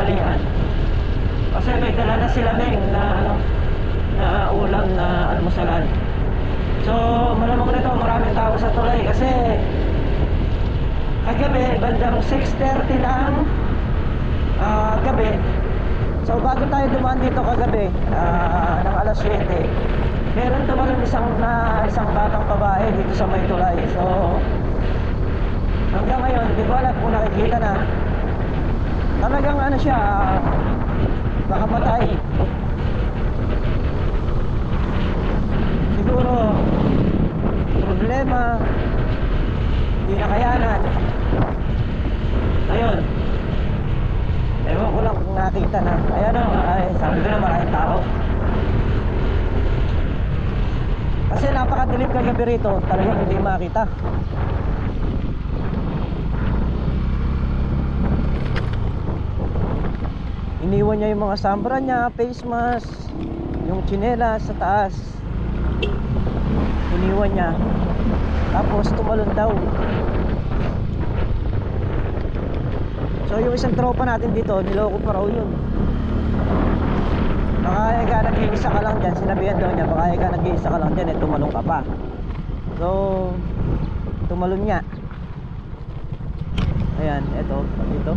tanghalian. Kasi may dala na sila na ulam na almusalan. So malamang na ito maraming tao sa tulay kasi kagabi bandang 6:30 lang gabi. So bago tayo dumaan dito kagabi ng alas 7, meron tumalon isang batang babae dito sa may tulay. So hanggang ngayon hindi ko alam kung nakikita na. Talagang ano siya, nakapatay. Siguro problema, hindi nakayanan. Ayun, ewan ko lang kung nakita na. Ayan o, ay, sabi ko na maraming tao. Kasi napakadilim kagabi rito, talagang hindi makita. Iniwan niya yung mga sambra niya, face mask, yung tsinelas sa taas. Iniwan niya. Tapos tumalon daw. So yung isang tropa natin dito, niloko pa raw yun. Baka ika nag-iisa ka lang dyan, sinabihan daw niya, baka ika nag-iisa ka lang dyan, tumalon ka pa. So tumalon niya. Ayan, eto, dito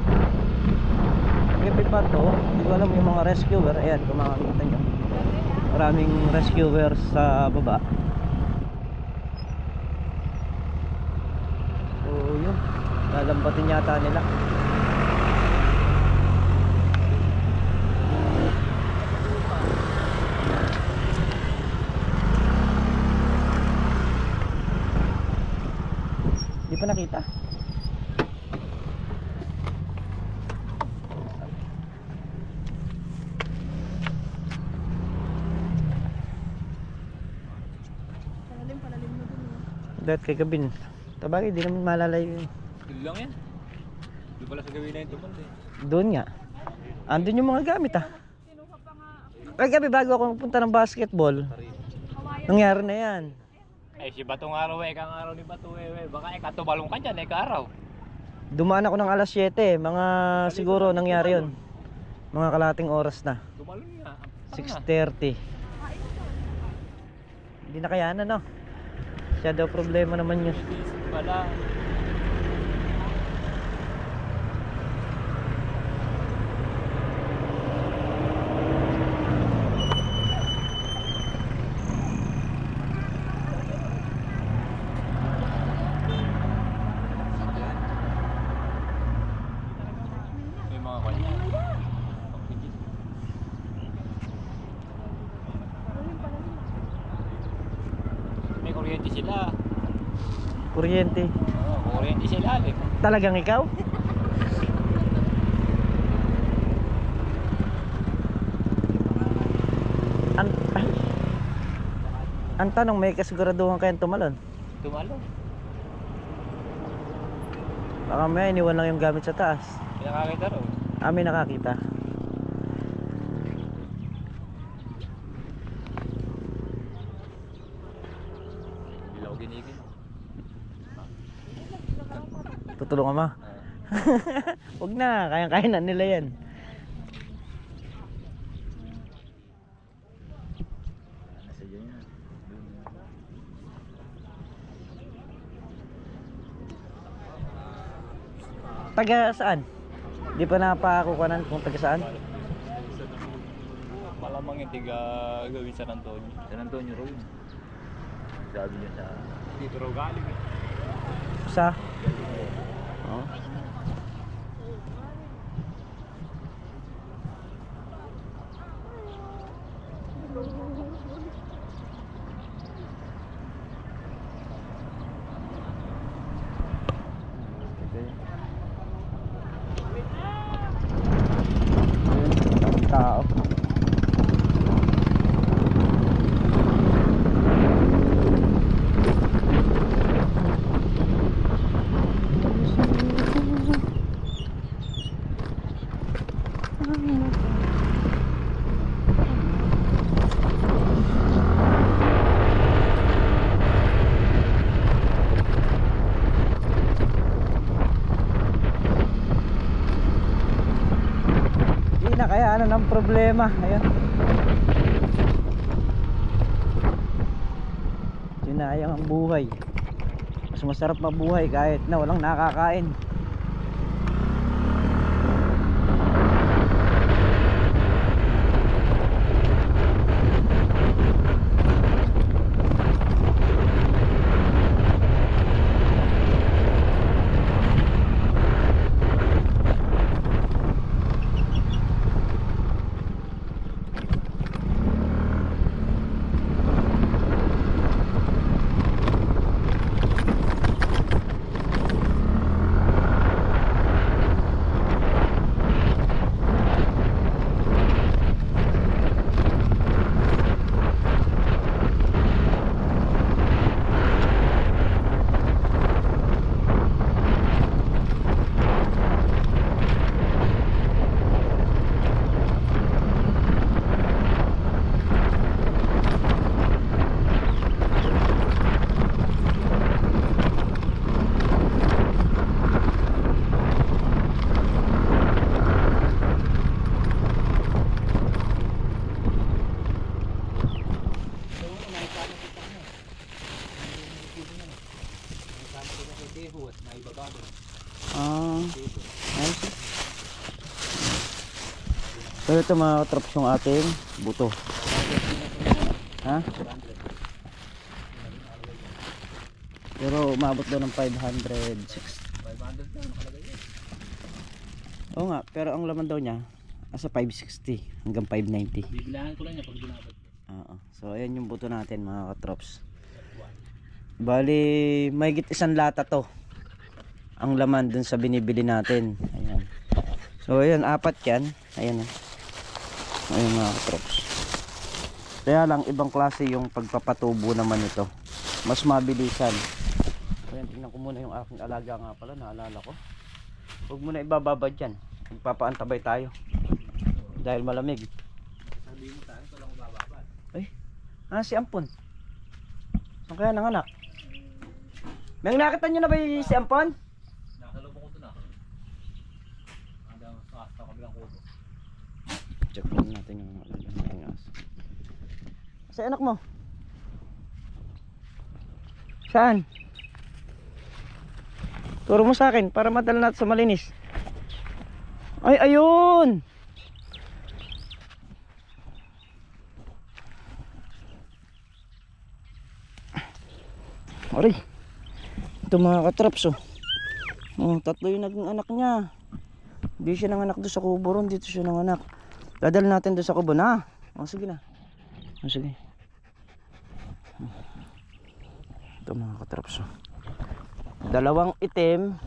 gabi pa to, hindi ko alam yung mga rescuer. Ayan, kung makakita nyo, maraming rescuer sa baba. So yun, lalambatin yata nila. Hindi pa nakita. Dahil kay Gabin, tabagay, di naman malalayo yun. Doon lang yan. Doon pala sa gawin na yung tumal eh. Doon nga. Andun yung mga gamit Kay Gabi, bago ako punta ng basketball, nangyari na yan. Ay si Batong araw kang araw ni Bato baka tumalong ka dyan araw. Dumaan ako ng alas 7, mga siguro nangyari yun. Mga kalating oras na. Tumalong nga. 6:30. Hindi na kayanan, no? Siya daw problema naman yun. Pala. May mga kanya. May kuryente sila. Kuryente. Oo, kuryente sila. Talagang ikaw? Ang tanong, may kasiguraduhan kayong tumalon? Tumalong. Baka may iniwan lang yung gamit sa taas. Nakakita raw. May nakakita. Ilaw ginigin. Tutulungan mo? Huwag na, kayang-kaya na nila yan. Taga saan? Di pa napakukunan kung taga saan? Malamang yung tiga gawin San Antonio. San Antonio raw yun. Sabi niya sa... Dito raw galing eh. Sa? Oh. Tao. problema. Ayun. Sinayang ang buhay. Mas masarap mabuhay kahit na walang nakakain. Nice. So ito mga katrops yung ating buto. Ha? Pero umabot daw ng 506. 500 na nakalagay yun. Oo nga, pero ang laman daw niya nasa 560 hanggang 590. Bibilangan ko lang niya pag dinabot. Oo. So ayan yung buto natin mga katrops. Bali mahigit 1 lata to ang laman dun sa binibili natin. Ayan. So ayan, 4 yan. Ayan. Ayan mga katrops. Kaya lang ibang klase yung pagpapatubo naman ito. Mas mabilisan. Ayan, tingnan ko muna yung aking alaga nga pala. Naalala ko. Huwag muna ibababad yan. Magpapaantabay tayo. Dahil malamig. Sabihin mo tayo, ito lang bababad. Ay, si Ampon. Saan kaya nanganak? May nakita nyo na ba si Ampon? Nakasalubong ko ito na. Hanggang sa kabilang kubo. Check muna natin yung alaga aso. Sa anak mo? Saan? Turo mo sa akin para madala natin sa malinis. Ay, ayun! Aray, ito mga katraps oh. Oh, 3 yung naging anak niya. Hindi siya nanganak doon sa kubo ron, dito siya nanganak. Dadal natin doon sa kubo na. Oh, sige na. Oh, sige. Ito mga katraps oh. 2 itim,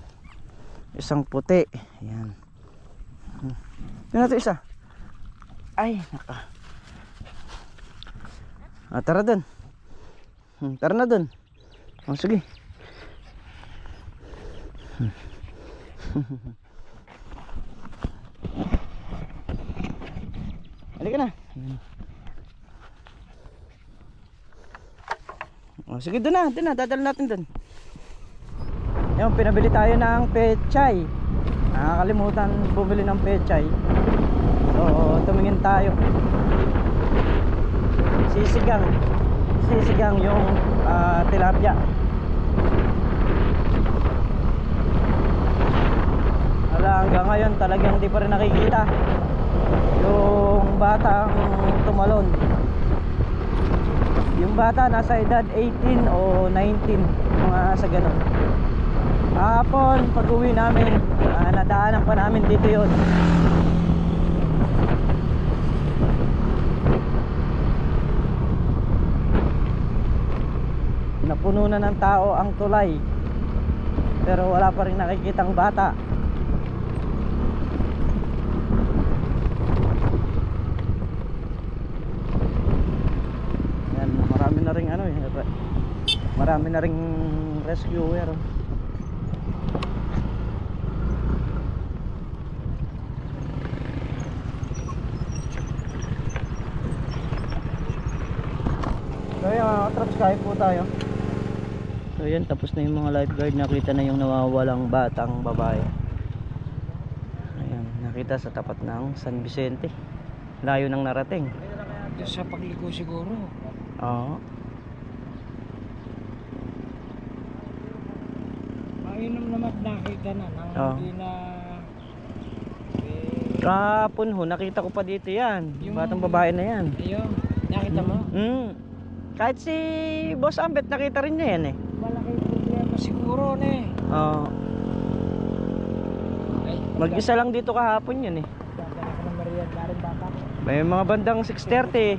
1 puti. Ayan. Ito na ito isa. Ay, naka. Tara doon. Tara na doon. Oh, sige. Halika na. Oh, sige doon na, dadal natin doon. Yung pinabili tayo ng pechay. Nakakalimutan bumili ng pechay. So, tumingin tayo. Sisigang yung tilapia. Wala, hanggang ngayon talagang di pa rin nakikita yung batang tumalon. Yung bata nasa edad 18 o 19, mga sa ganun. Hapon pag uwi namin, nadaanan pa namin dito yun. Napuno na ng tao ang tulay, pero wala pa rin nakikitang bata. Yan, marami na ring marami na ring rescuer. So yan mga katraps, kahit po tayo. So yan, tapos na yung mga lifeguard. Nakita na yung nawawalang batang babae. Ayan, nakita sa tapat ng San Vicente. Layo nang narating. Doon sa pagligo siguro. Oo. Mainom naman nakita na nang Oo. hindi na Kahapon ho, nakita ko pa dito yan. Yung- Batang babae na yan. ayun, nakita mo? Kahit si Boss Ambet nakita rin niya yan eh. Malaki problema siguro na eh. Oo. Ay, Mag-isa lang dito kahapon yan eh. magdadala ko ng merienda rin bata ko. May mga bandang 6:30.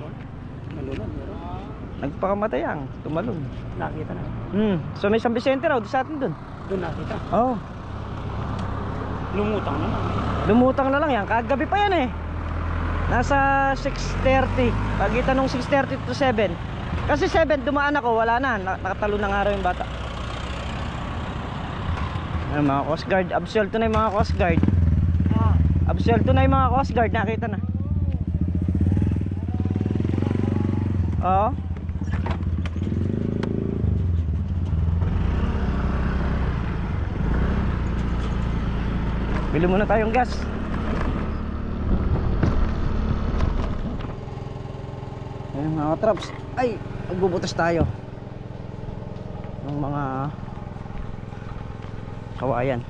Nagpakamatay ang tumalon. Nakita na. So may San Vicente raw, doon sa atin doon. Doon nakita. Oo. Lumutang na lang. Lumutang na lang yan, kagabi pa yan eh. Nasa 6:30, pagitan ng 6:30 to 7. Kasi 7 dumaan ako, wala na, nakatalo na nga raw yung bata. Ay, mga Coast Guard, absuelto na yung mga Coast Guard. Absuelto na yung mga Coast Guard, nakita na. Oo. Bili muna tayong gas. Ayun mga traps. Ay, magbubutas tayo ng mga kawayan.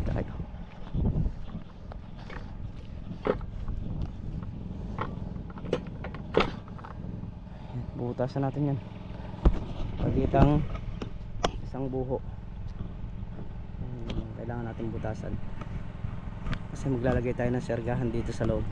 Tayo. Butasan natin yan pagitang isang buho. Kailangan natin butasan kasi maglalagay tayo ng sergahan dito sa loob.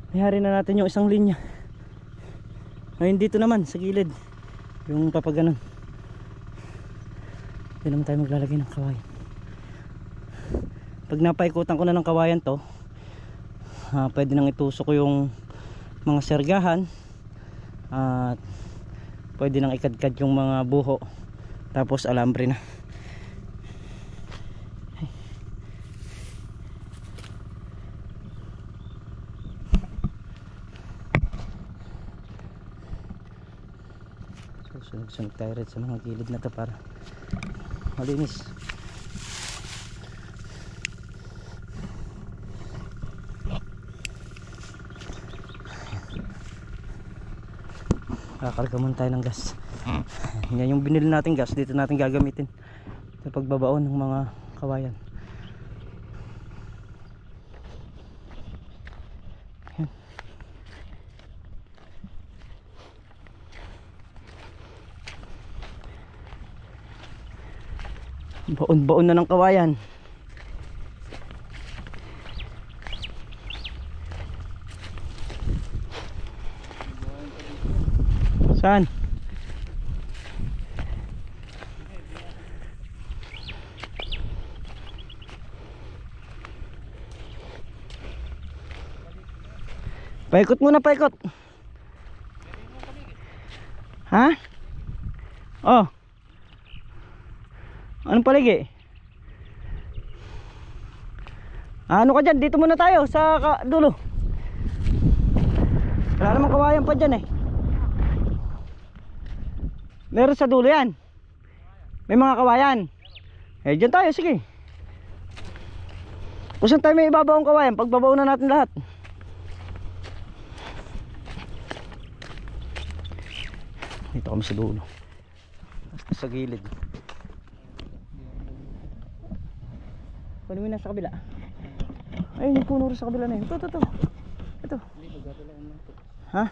Nihari na natin yung isang linya. Ngayon dito naman sa gilid yung papaganon. Dito naman tayo maglalagay ng kawayan. Pag napaikutan ko na ng kawayan to, pwede nang itusok ko yung mga sergahan at pwede nang ikadkad yung mga buho, tapos alambre na. Sunog-sunog tayo rin sa mga gilid na to para malinis. Kakarga muna tayo ng gas. Yan yung binili natin gas, dito natin gagamitin sa pagbabaon ng mga kawayan. Baon-baon na ng kawayan. Saan? Paikot muna, paikot. Ha? Oh. Anong paligi? Ano ka dyan? Dito muna tayo sa dulo. Wala namang kawayan pa dyan eh. Meron sa dulo yan. May mga kawayan. Eh dyan tayo, sige. Kung saan tayo may ibabaong kawayan, pagbabaon na natin lahat. Dito kami sa dulo. Sa gilid. Paano mo nasa kabila? Ayun yung puno rin sa kabila na yun. Ito. Ito. Ha?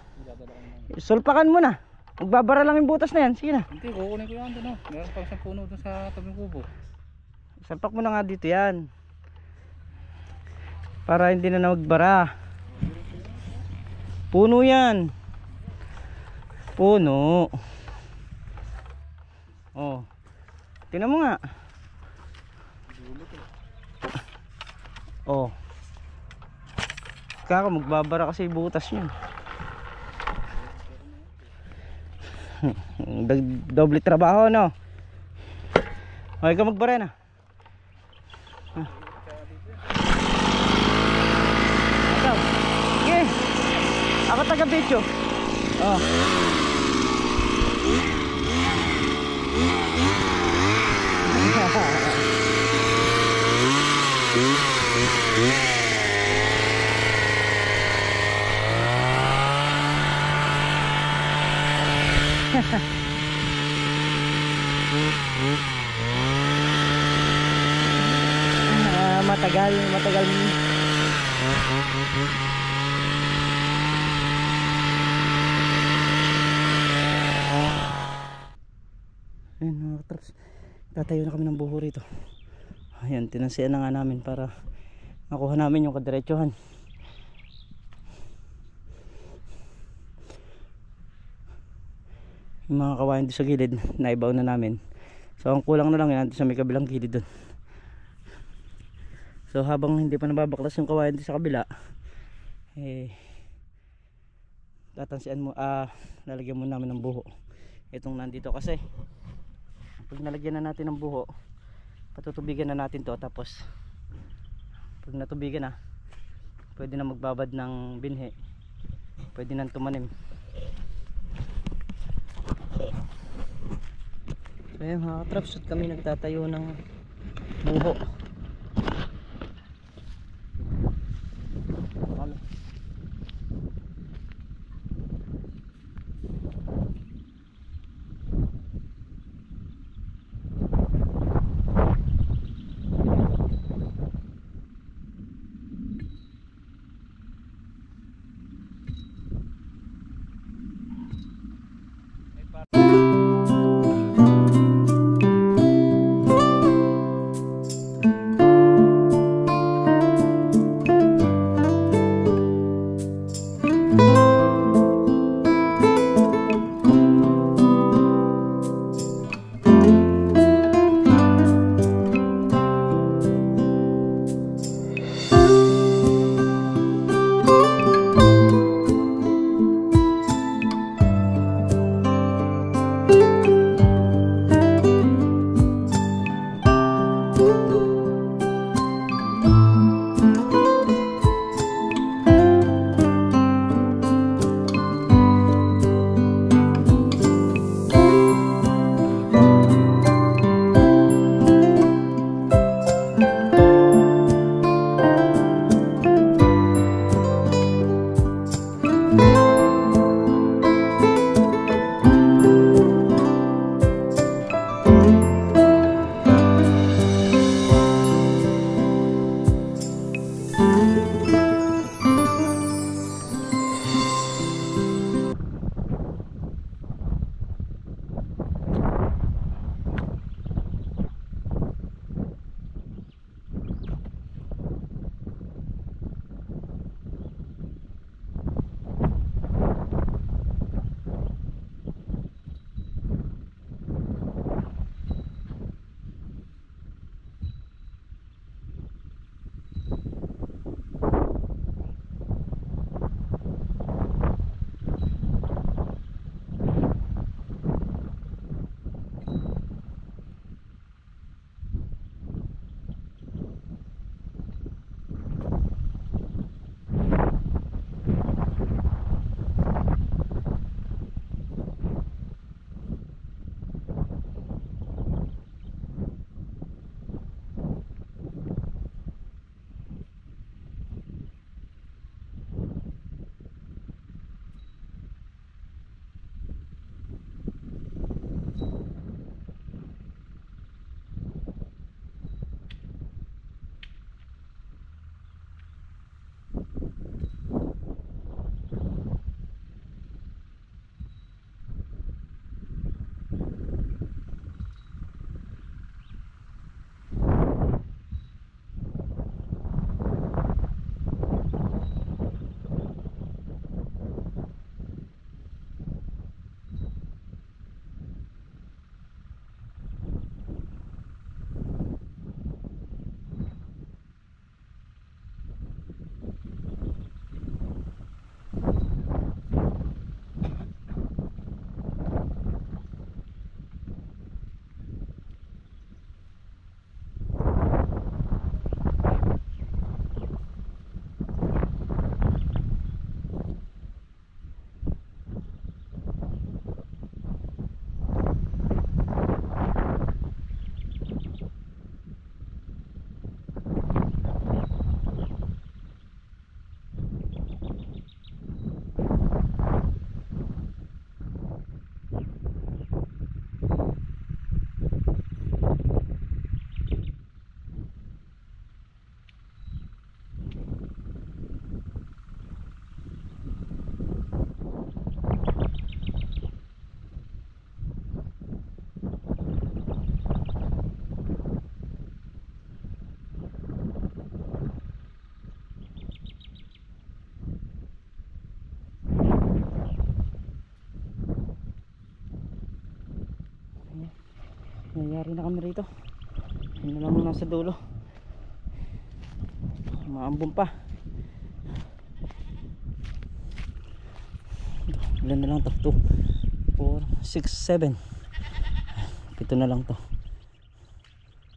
Sulpakan mo na. Magbabara lang yung butas na yan. Sige na. Hindi, kukunin ko yan doon. Meron pang isang puno doon sa tabing kubo. Salpak mo na nga dito yan. Para hindi na magbara. Puno yan. Puno. Oh. Tingnan mo nga. Oh. Kako magbabara kasi butas yun. Doble trabaho, no? Okay ka magbara na. Ikaw. Sige. Ako taga-video. Oh. matagal. Ayun mga katraps, tatayo na kami ng buho rito. Ayan, tinansiyan na nga namin para makuha namin yung kadiretsuhan. Yung mga kawain doon sa gilid, naibaw na namin. So ang kulang na lang yan sa may kabilang gilid doon. So habang hindi pa nababaklas yung kawain doon sa kabila, tatansian mo, lalagyan mo namin ng buho itong nandito, kasi pag nalagyan na natin ng buho, patutubigan na natin to, tapos pag natubigan na, pwede na magbabad ng binhi, pwede nang tumanim. So ayun mga katraps, at kami nagtatayo ng buho. Ayan. Nangyari na kami rito. Yun na lang muna sa dulo. Maambon pa. Ilan na lang to? 2, 4, 6, 7. 7 na lang to.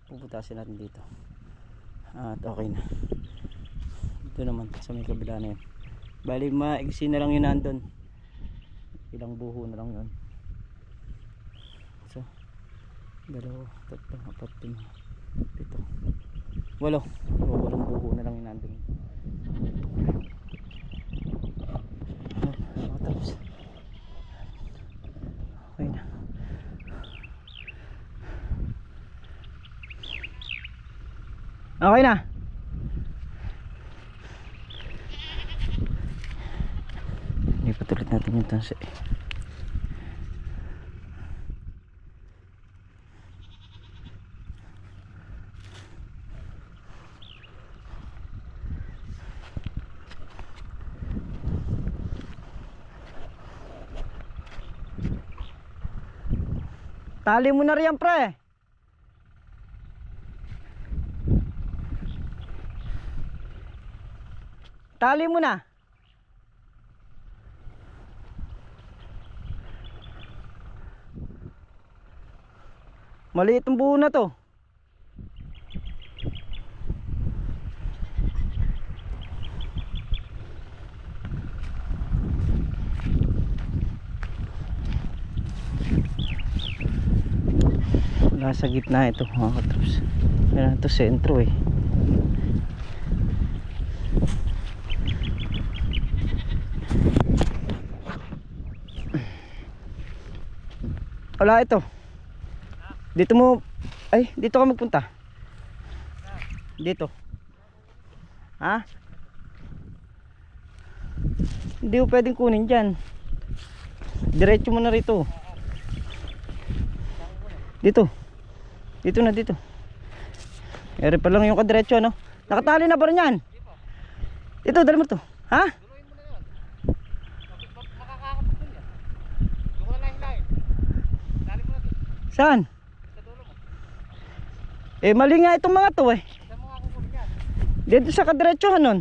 Puputasin natin dito. At okay na. Ito naman sa may kabila na yun. Bali maigsi na lang yun nandun. Ilang buho na lang yun. So 2, 3, 4, 5, 7, 8, 8 buho na lang yun nandun. Tapos okay na. Okay na. Lipat ulit natin yung tansi. Tali mo na riyan, pre. Tali mo na. Maliit ang buo na to. Wala sa gitna ito mga katrops. Yan ito sentro eh. Wala ito. Dito mo. Ay, dito ka magpunta. Dito. Ha? Hindi mo pwedeng kunin dyan. Diretso mo na rito. Dito. Dito na dito. Ere pa lang yung kadiretso, no? Nakatali na ba rin yan? Ito, dali mo to. Ha? Saan? Eh mali nga itong mga to eh. Dito sa kadiretsohan nun.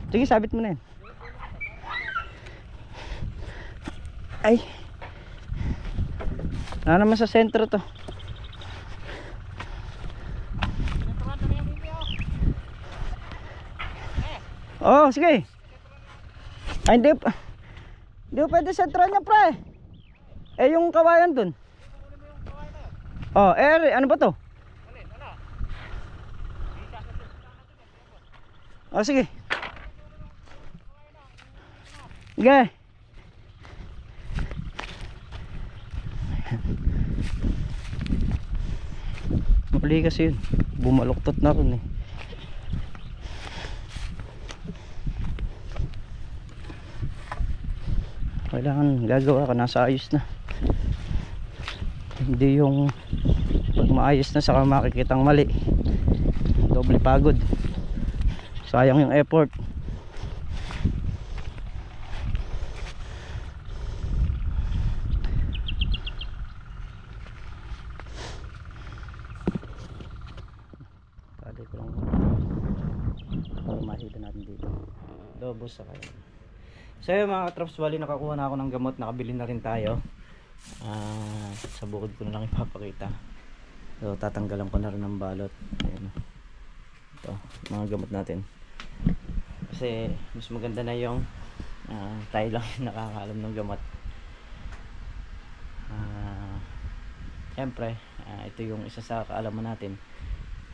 Sige, sabit mo na yan. Ay. Wala naman sa sentro to. Oh, sige. Ay, hindi mo pwede sentran niya, pre. Eh, yung kawayan dun. Oh, ano ba to? Oh, sige. Sige. Mali kasi yun. Bumaluktot na rin eh. Kailangan gagawa ka, nasa ayos na. Hindi yung pag maayos na saka makikitang mali, doble pagod, sayang yung effort. Tali ko lang para mahida natin dito. Dobos sa kaya. So yun mga katrops, bali nakakuha na ako ng gamot, nakabili na rin tayo. Sa bukod ko na lang ipapakita. So tatanggalan ko na rin ng balot. Ayan. Ito, mga gamot natin. Kasi mas maganda na yung tayo lang yung nakakaalam ng gamot. Siyempre, ito yung isa sa kaalaman natin.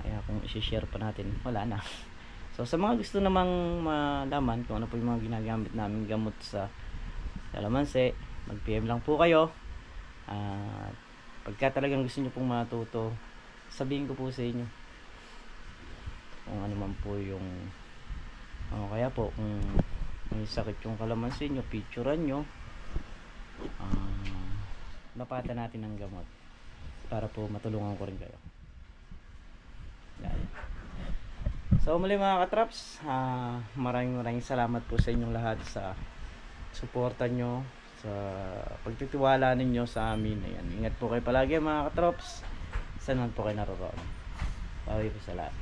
Kaya kung isi-share pa natin, wala na. So sa mga gusto namang malaman kung ano po yung mga ginagamit namin gamot sa kalamansi, mag-PM lang po kayo. Pagka talagang gusto nyo pong matuto, sabihin ko po sa inyo kung ano man po yung kaya po kung may sakit yung kalamansi nyo, picturean nyo, napata natin ng gamot para po matulungan ko rin kayo. Yan. So muli mga katraps, maraming salamat po sa inyong lahat sa suporta nyo, sa pagtitiwala ninyo sa amin. Ayan, ingat po kayo palagi mga katraps, saan man po kayo naroon. Bawi po sa lahat.